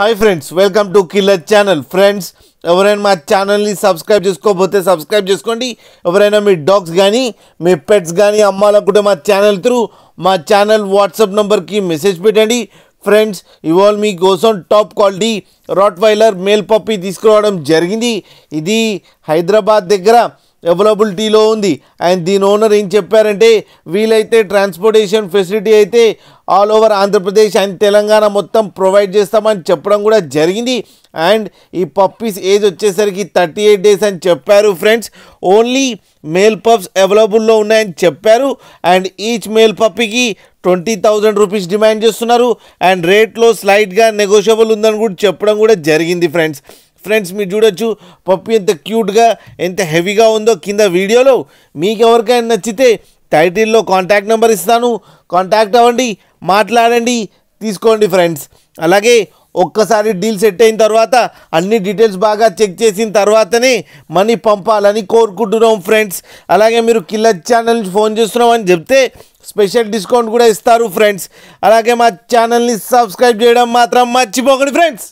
Hi friends, welcome to killer channel. Friends, ఎవరైనా మా ఛానల్ని సబ్స్క్రైబ్ చేసుకోకపోతే సబ్స్క్రైబ్ చేసుకోండి. ఎవరైనా మీ డాగ్స్ కానీ మీ పెట్స్ కానీ అమ్మాలనుకుంటే మా ఛానల్ త్రూ మా ఛానల్ వాట్సాప్ నెంబర్కి మెసేజ్ పెట్టండి. ఫ్రెండ్స్, ఇవాళ మీకోసం top quality Rottweiler male puppy తీసుకురావడం జరిగింది. ఇది హైదరాబాద్ దగ్గర అవైలబిలిటీలో ఉంది. అండ్ దీని ఓనర్ ఏం చెప్పారంటే, వీలైతే ట్రాన్స్పోర్టేషన్ ఫెసిలిటీ అయితే all over Andhra Pradesh and Telangana మొత్తం ప్రొవైడ్ చేస్తామని చెప్పడం కూడా జరిగింది. అండ్ ఈ పప్పీస్ ఏజ్ వచ్చేసరికి 38 days అని చెప్పారు. ఫ్రెండ్స్, ఓన్లీ మేల్ పప్స్ అవైలబుల్లో ఉన్నాయని చెప్పారు. అండ్ ఈచ్ మేల్ పప్పీకి 20,000 రూపీస్ డిమాండ్ చేస్తున్నారు. అండ్ రేట్లో స్లైట్గా నెగోషియబుల్ ఉందని కూడా చెప్పడం కూడా జరిగింది. ఫ్రెండ్స్, మీరు చూడొచ్చు పప్పీ ఎంత క్యూట్గా ఎంత హెవీగా ఉందో కింద వీడియోలో. మీకు ఎవరికైనా నచ్చితే టైటిల్లో కాంటాక్ట్ నెంబర్ ఇస్తాను, కాంటాక్ట్ అవ్వండి, మాట్లాడండి, తీసుకోండి. ఫ్రెండ్స్, అలాగే ఒక్కసారి డీల్ సెట్ అయిన తర్వాత అన్ని డీటెయిల్స్ బాగా చెక్ చేసిన తర్వాతనే మనీ పంపాలని కోరుకుంటున్నాం. ఫ్రెండ్స్, అలాగే మీరు కిల్లర్ ఛానల్ నుంచి ఫోన్ చేస్తున్నామని చెప్తే స్పెషల్ డిస్కౌంట్ కూడా ఇస్తారు. ఫ్రెండ్స్, అలాగే మా ఛానల్ని సబ్స్క్రైబ్ చేయడం మాత్రం మర్చిపోకండి. ఫ్రెండ్స్.